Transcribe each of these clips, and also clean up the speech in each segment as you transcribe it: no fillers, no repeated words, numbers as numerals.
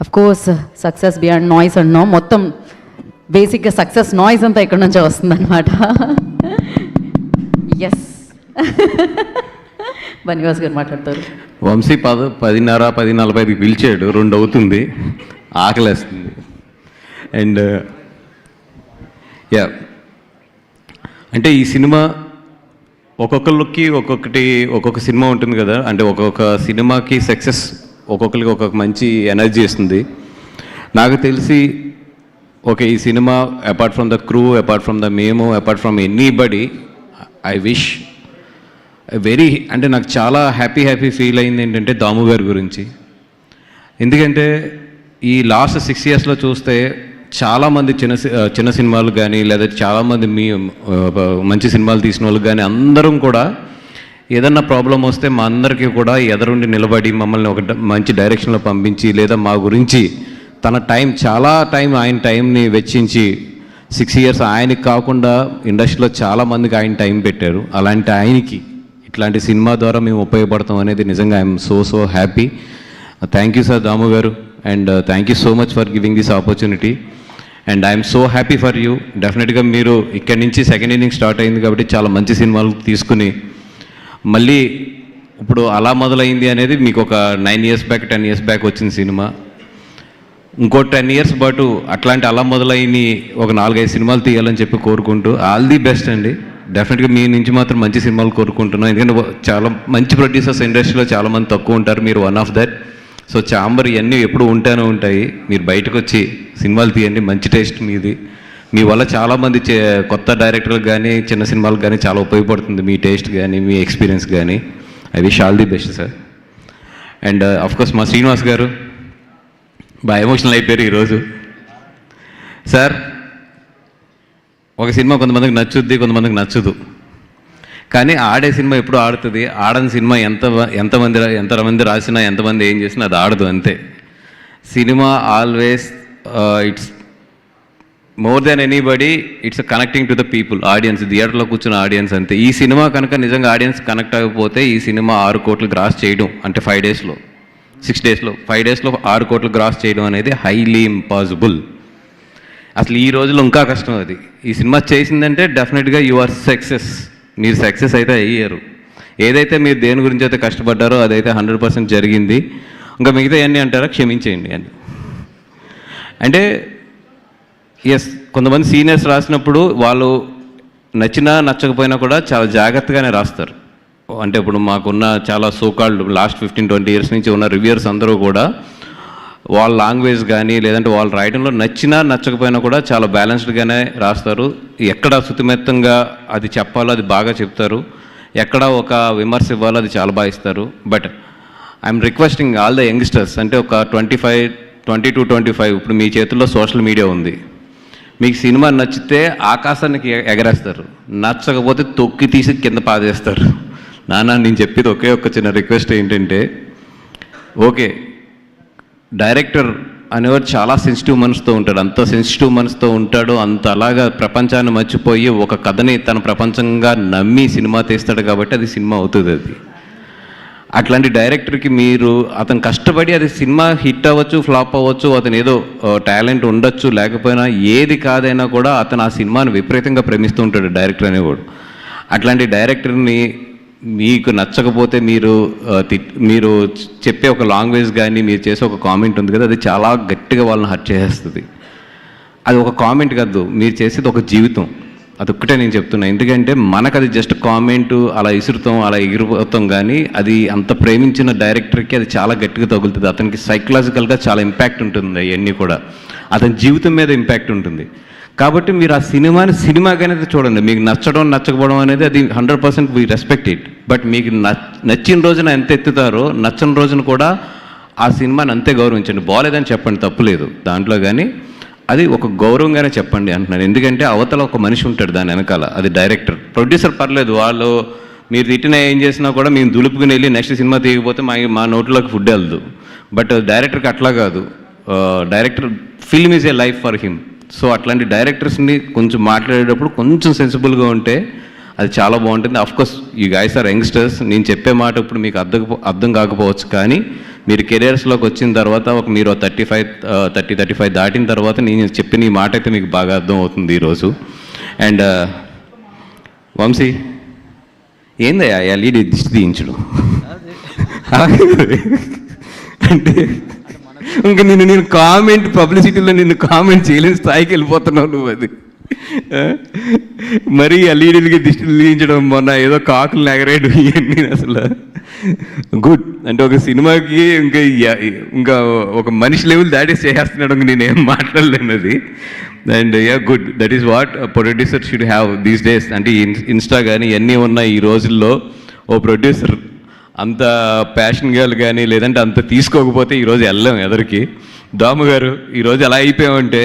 Of course success beyond noise అన్నాం, మొత్తం బేసిక్గా సక్సెస్ నాయిస్ అంతా ఇక్కడ నుంచే వస్తుందన్నమాట. ఎస్ బన్నివాస్ గారు మాట్లాడతారు. వంశీ 10:30 10:45 పిలిచాడు, 2 అవుతుంది, ఆకలేస్తుంది. అండ్ యా అంటే ఈ సినిమా ఒక్కొక్కరికి ఒక్కొక్క సినిమా ఉంటుంది కదా, అంటే ఒక్కొక్క సినిమాకి సక్సెస్ ఒక్కొక్కరికి ఒక్కొక్క మంచి ఎనర్జీ ఇస్తుంది. నాకు తెలిసి ఈ cinema apart from the crew, apart from the మేము, apart from anybody, I wish అంటే నాకు చాలా హ్యాపీ ఫీల్ అయింది ఏంటంటే దాము గారి గురించి. ఎందుకంటే ఈ లాస్ట్ 6 yearsలో చూస్తే చాలామంది చిన్న సినిమాలు కానీ లేదా చాలామంది మంచి సినిమాలు తీసిన వాళ్ళు కానీ అందరం కూడా ఏదన్నా ప్రాబ్లం వస్తే మా అందరికీ కూడా ఎదురుండి నిలబడి మమ్మల్ని ఒక మంచి డైరెక్షన్లో పంపించి లేదా మా గురించి తన చాలా ఆయన టైంని వెచ్చించి 6 years ఆయనకి కాకుండా ఇండస్ట్రీలో చాలామందికి ఆయన టైం పెట్టారు. అలాంటి ఆయనకి ఇట్లాంటి సినిమా ద్వారా మేము ఉపయోగపడతాం అనేది నిజంగా I'm so happy. Thank you sir Damu garu, and thank you so much for giving this opportunity, and I'm so happy for you. డెఫినెట్గా మీరు ఇక్కడి నుంచి సెకండ్ ఇన్నింగ్ స్టార్ట్ అయింది కాబట్టి చాలా మంచి సినిమాలు తీసుకుని మళ్ళీ ఇప్పుడు అలా మొదలైంది అనేది మీకు ఒక 9 years బ్యాక్ 10 years బ్యాక్ వచ్చిన సినిమా. ఇంకో 10 years పాటు అట్లాంటి అలా మొదలైన ఒక 4-5 సినిమాలు తీయాలని చెప్పి కోరుకుంటూ ఆల్ ది బెస్ట్ అండి. డెఫినెట్గా మీ నుంచి మాత్రం మంచి సినిమాలు కోరుకుంటున్నాం. ఎందుకంటే చాలా మంచి ప్రొడ్యూసర్స్ ఇండస్ట్రీలో చాలామంది తక్కువ ఉంటారు, మీరు one of that. So chamber ఇవన్నీ ఎప్పుడు ఉంటాయి. మీరు బయటకు వచ్చి సినిమాలు తీయండి, మంచి టేస్ట్ మీది. మీ వల్ల చాలామంది కొత్త డైరెక్టర్లకు కానీ చిన్న సినిమాలకు కానీ చాలా ఉపయోగపడుతుంది మీ టేస్ట్ కానీ మీ ఎక్స్పీరియన్స్ కానీ. I wish all the best sir. And of course మా శ్రీనివాస్ గారు బాగా ఎమోషనల్ అయిపోయారు ఈరోజు. సార్ ఒక సినిమా కొంతమందికి నచ్చుద్ది, కొంతమందికి నచ్చదు, కానీ ఆడే సినిమా ఎప్పుడు ఆడుతుంది. ఆడని సినిమా ఎంతమంది రాసినా ఎంతమంది ఏం చేసినా అది ఆడదు, అంతే. Cinema always it's more than anybody, it's connecting to the people, audience, థియేటర్లో కూర్చున్న ఆడియన్స్ అంతే. ఈ సినిమా కనుక నిజంగా ఆడియన్స్ కనెక్ట్ అవ్వకపోతే ఈ సినిమా 6 కోట్లు గ్రాస్ చేయడం అంటే 5 daysలో 6 daysలో 5 daysలో 6 కోట్లు గ్రాస్ చేయడం అనేది హైలీ ఇంపాసిబుల్. అసలు ఈ రోజుల్లో ఇంకా కష్టం అది. ఈ సినిమా చేసిందంటే డెఫినెట్గా యు ఆర్ సక్సెస్, మీరు సక్సెస్ అయితే అయ్యారు. ఏదైతే మీరు దేని గురించి అయితే కష్టపడ్డారో అదైతే 100% జరిగింది. ఇంకా మిగతా అన్నీ అంటారా క్షమించేయండి అని. అంటే ఎస్, కొంతమంది సీనియర్స్ రాసినప్పుడు వాళ్ళు నచ్చినా నచ్చకపోయినా కూడా చాలా జాగ్రత్తగానే రాస్తారు. అంటే ఇప్పుడు మాకున్న చాలా సోకాల్డ్ లాస్ట్ 15-20 years నుంచి ఉన్న రివ్యూయర్స్ అందరూ కూడా వాళ్ళ లాంగ్వేజ్ కానీ లేదంటే వాళ్ళు రాయడంలో నచ్చినా నచ్చకపోయినా కూడా చాలా బ్యాలెన్స్డ్గానే రాస్తారు. ఎక్కడ శుతిమెత్తంగా అది చెప్పాలో అది బాగా చెప్తారు, ఎక్కడ ఒక విమర్శ ఇవ్వాలో అది చాలా బాగా ఇస్తారు. But I'm requesting all the youngsters, అంటే ఒక 20 to 25 ఇప్పుడు మీ చేతుల్లో సోషల్ మీడియా ఉంది. మీకు సినిమా నచ్చితే ఆకాశానికి ఎగరేస్తారు, నచ్చకపోతే తొక్కి తీసి కింద పాదేస్తారు. నేను చెప్పేది ఒక్క చిన్న రిక్వెస్ట్ ఏంటంటే, ఓకే డైరెక్టర్ అనేవాడు చాలా సెన్సిటివ్ మనసుతో ఉంటాడు, అంత సెన్సిటివ్ మనసుతో ఉంటాడు, అంత అలాగా ప్రపంచాన్ని మర్చిపోయి ఒక కథని తన ప్రపంచంగా నమ్మి సినిమా తీస్తాడు కాబట్టి అది సినిమా అవుతుంది. అది అట్లాంటి డైరెక్టర్కి మీరు అతను కష్టపడి అది సినిమా హిట్ అవ్వచ్చు, ఫ్లాప్ అవ్వచ్చు, అతను ఏదో టాలెంట్ ఉండొచ్చు, లేకపోయినా ఏది కాదైనా కూడా అతను ఆ సినిమాని విపరీతంగా ప్రేమిస్తూ ఉంటాడు డైరెక్టర్ అనేవాడు. అట్లాంటి డైరెక్టర్ని మీకు నచ్చకపోతే మీరు చెప్పే ఒక లాంగ్వేజ్ కానీ మీరు చేసే ఒక కామెంట్ ఉంది కదా, అది చాలా గట్టిగా వాళ్ళని హర్ట్ చేసేస్తుంది. అది ఒక కామెంట్ కాదు, మీరు చేసేది ఒక జీవితం. అదొక్కటే నేను చెప్తున్నా. ఎందుకంటే మనకు అది జస్ట్ కామెంట్, అలా ఇసురుతాం, అలా ఎగిరిపోతాం, కానీ అది అంత ప్రేమించిన డైరెక్టర్కి అది చాలా గట్టిగా తగులుతుంది. అతనికి సైకలాజికల్గా చాలా ఇంపాక్ట్ ఉంటుంది, అవన్నీ కూడా అతని జీవితం మీద ఇంపాక్ట్ ఉంటుంది. కాబట్టి మీరు ఆ సినిమాని సినిమాగానే చూడండి. మీకు నచ్చడం నచ్చకపోవడం అనేది అది 100% వీ రెస్పెక్ట్ ఇట్. బట్ మీకు నచ్చిన రోజున ఎంత ఎత్తుతారో నచ్చని రోజున కూడా ఆ సినిమాని అంతే గౌరవించండి. బాగోలేదని చెప్పండి, తప్పులేదు దాంట్లో, కానీ అది ఒక గౌరవంగానే చెప్పండి అంటున్నాను. ఎందుకంటే అవతల ఒక మనిషి ఉంటాడు దాని వెనకాల, అది డైరెక్టర్. ప్రొడ్యూసర్ పర్లేదు, వాళ్ళు మీరు తిట్టినా ఏం చేసినా కూడా మేము దులుపుకుని వెళ్ళి నెక్స్ట్ సినిమా తీయకపోతే మా నోట్లోకి ఫుడ్ వెళ్దు. బట్ డైరెక్టర్కి అట్లా కాదు. Director film is a life for him. So అట్లాంటి డైరెక్టర్స్ని కొంచెం మాట్లాడేటప్పుడు కొంచెం సెన్సిబుల్గా ఉంటే అది చాలా బాగుంటుంది. Of course you guys are youngsters, నేను చెప్పే మాట ఇప్పుడు మీకు అర్థం కాకపోవచ్చు, కానీ మీరు కెరియర్స్లోకి వచ్చిన తర్వాత మీరు 35 దాటిన తర్వాత నేను చెప్పిన ఈ మాట అయితే మీకు బాగా అర్థం అవుతుంది ఈరోజు. అండ్ వంశీ ఏందయ్యా ఎల్ఈడి దిష్టి తీయించడు అంటే ఇంకా నేను కామెంట్ పబ్లిసిటీలో కామెంట్ చేయలేని స్థాయికి వెళ్ళిపోతున్నావు నువ్వు. అది మరీ ఎల్ఈడీలకి దిష్టిలు తీయించడం, మొన్న ఏదో కాకులు ఎగరేయడం, ఇవన్నీ అసలు గుడ్. అంటే ఒక సినిమాకి ఇంకా ఒక మనిషి లెవెల్ దాటేసి చేసేస్తున్నాడు, నేనేం మాట్లాడలేను అది. And good, that is what producer should have these days. అంటే ఇన్స్టా కానీ ఇవన్నీ ఉన్నాయి ఈ రోజుల్లో. ఓ ప్రొడ్యూసర్ అంత ప్యాషన్ గర్ల్ కానీ లేదంటే అంత తీసుకోకపోతే ఈరోజు వెళ్ళాం ఎదరికి. దాము గారు ఈరోజు ఎలా అయిపోయామంటే,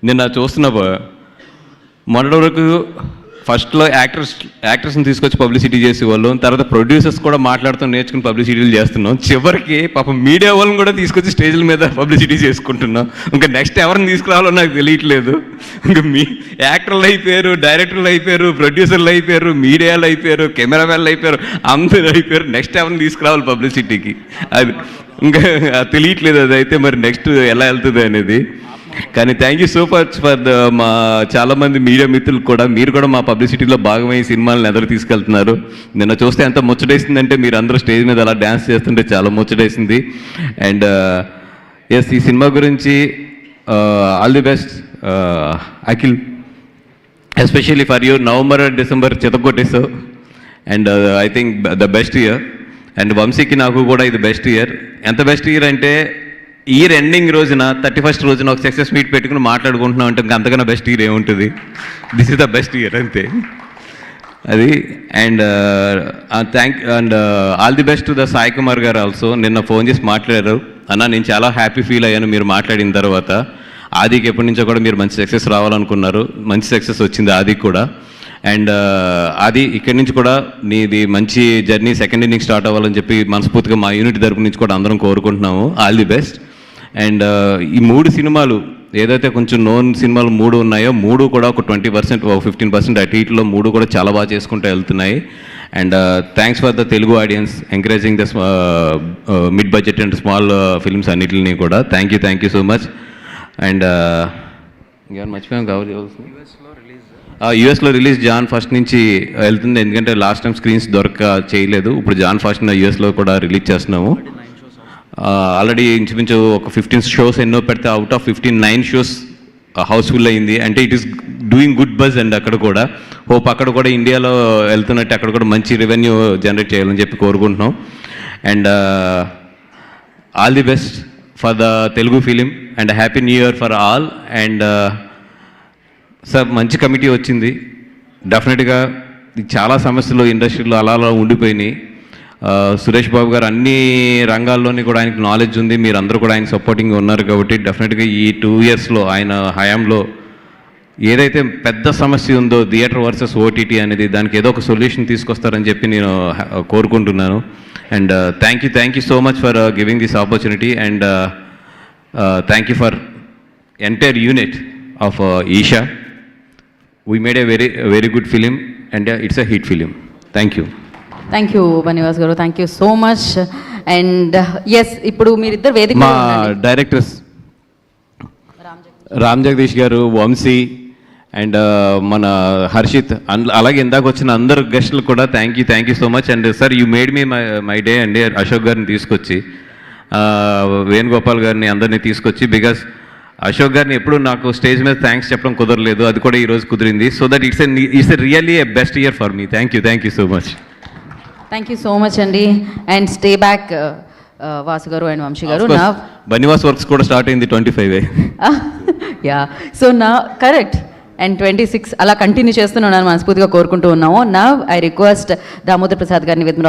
నిన్న చూస్తున్నా మొన్నటి వరకు ఫస్ట్లో యాక్టర్స్ని తీసుకొచ్చి పబ్లిసిటీ చేసేవాళ్ళం, తర్వాత ప్రొడ్యూసర్స్ కూడా మాట్లాడుతూ నేర్చుకుని పబ్లిసిటీలు చేస్తున్నాం. చివరికి పాపం మీడియా వాళ్ళని కూడా తీసుకొచ్చి స్టేజ్ల మీద పబ్లిసిటీ చేసుకుంటున్నాం. ఇంకా నెక్స్ట్ ఎవరిని తీసుకురావాలో నాకు తెలియట్లేదు. ఇంకా యాక్టర్లు అయిపోయారు, డైరెక్టర్లు అయిపోయారు, ప్రొడ్యూసర్లు అయిపోయారు, మీడియాలు అయిపోయారు, కెమెరామెన్లు అయిపోయారు, అందరూ అయిపోయారు. నెక్స్ట్ ఎవరిని తీసుకురావాలి పబ్లిసిటీకి అది ఇంకా తెలియట్లేదు. అది అయితే మరి నెక్స్ట్ ఎలా వెళ్తుంది అనేది. కానీ thank you so much for మా చాలామంది మీడియా మిత్రులు కూడా, మీరు కూడా మా పబ్లిసిటీలో భాగమై సినిమాలను ఎదురు తీసుకెళ్తున్నారు. నిన్న చూస్తే ఎంత ముచ్చటేసిందంటే, మీరు అందరూ స్టేజ్ మీద అలా డ్యాన్స్ చేస్తుంటే చాలా ముచ్చటేసింది. అండ్ ఎస్, ఈ సినిమా గురించి all the best Akhil, especially for you. November and December చితకొట్టేసావు. And I think the best year. And వంశీకి నాకు కూడా ఇది బెస్ట్ ఇయర్. ఎంత బెస్ట్ ఇయర్ అంటే, ఇయర్ ఎండింగ్ రోజున 31st రోజున ఒక సక్సెస్ మీట్ పెట్టుకుని మాట్లాడుకుంటున్నాం అంటే ఇంకా అంతకన్నా బెస్ట్ ఇయర్ ఏముంటుంది. This is the best year అంతే అది. And and all the best to the Sai Kumar గారు ఆల్సో. నిన్న ఫోన్ చేసి మాట్లాడారు, అన్న నేను చాలా హ్యాపీ ఫీల్ అయ్యాను మీరు మాట్లాడిన తర్వాత. ఆదికి ఎప్పటి నుంచో కూడా మీరు మంచి సక్సెస్ రావాలనుకున్నారు, మంచి సక్సెస్ వచ్చింది ఆదికి కూడా. అండ్ అది ఇక్కడి నుంచి కూడా నీది మంచి జర్నీ సెకండ్ ఇన్నింగ్ స్టార్ట్ అవ్వాలని చెప్పి మనస్ఫూర్తిగా మా యూనిట్ తరపు నుంచి కూడా అందరం కోరుకుంటున్నాము. All the best. అండ్ ఈ 3 సినిమాలు ఏదైతే కొంచెం నోన్ సినిమాలు 3 ఉన్నాయో, 3 కూడా ఒక 20% 15% అటు ఇటులో 3 కూడా చాలా బాగా చేసుకుంటూ వెళ్తున్నాయి. And thanks for the Telugu audience encouraging the mid budget and small films అన్నిటిని కూడా. Thank you so much. And ఇంకేమైనా మర్చిపోయాం కావాలి. యూఎస్లో రిలీజ్ జాన్ 1 నుంచి వెళ్తుంది, ఎందుకంటే లాస్ట్ టైం స్క్రీన్స్ చేయలేదు. ఇప్పుడు జాన్ 1 యూఎస్లో కూడా రిలీజ్ చేస్తున్నాము. ఆల్రెడీ ఇంచుమించు ఒక 15 షోస్ ఎన్నో పెడితే అవుట్ ఆఫ్ 9 షోస్ హౌస్ఫుల్ అయింది. అంటే it is doing good buzz. And అక్కడ కూడా హోప్ అక్కడ కూడా ఇండియాలో వెళ్తున్నట్టు అక్కడ కూడా మంచి రెవెన్యూ జనరేట్ చేయాలని చెప్పి కోరుకుంటున్నాం. And all the best for the Telugu film and happy new year for all. And sir మంచి కమిటీ వచ్చింది. డెఫినెట్గా చాలా సమస్యలు ఇండస్ట్రీలో అలా ఉండిపోయినాయి. సురేష్ బాబు గారు అన్ని రంగాల్లోని కూడా ఆయనకు నాలెడ్జ్ ఉంది, మీరు అందరూ కూడా ఆయన సపోర్టింగ్ ఉన్నారు. కాబట్టి డెఫినెట్గా ఈ 2 ఇయర్స్లో ఆయన హయాంలో ఏదైతే పెద్ద సమస్య ఉందో థియేటర్ వర్సెస్ ఓటీటీ అనేది, దానికి ఏదో ఒక సొల్యూషన్ తీసుకొస్తారని చెప్పి నేను కోరుకుంటున్నాను. And thank you so much for giving this opportunity. And thank you for entire unit of Eesha. We made a very good film and it's a hit film. Thank you Bunny Vas garu, thank you so much. And yes, ఇప్పుడు మీరిద్దరు వేదిక మా directors Ram Jagadish గారు, Vamsi and మన హర్షిత్, అలాగే ఇందాక వచ్చిన అందరు గెస్టులు కూడా thank you so much. And sir you made me my day అండి. అశోక్ గారిని తీసుకొచ్చి, వేణుగోపాల్ గారిని అందరినీ తీసుకొచ్చి, బికాస్ అశోక్ గారిని ఎప్పుడు నాకు స్టేజ్ మీద థ్యాంక్స్ చెప్పడం కుదరలేదు, అది కూడా ఈరోజు కుదిరింది. So that it's really a best year for me. Thank you so much. Thank you so much అండి. అండ్ స్టే బ్యాక్ వాసు గారు అండ్ వంశీ గారు. నా బనివాస్ వర్క్స్ కూడా స్టార్ట్ అయింది 25. యా, సో నా కరెక్ట్. అండ్ 26 అలా కంటిన్యూ చేస్తున్నాను మనస్ఫూర్తిగా కోరుకుంటూ ఉన్నాము. నా ఐ రిక్వెస్ట్ దామోదర్ ప్రసాద్ గారిని విత్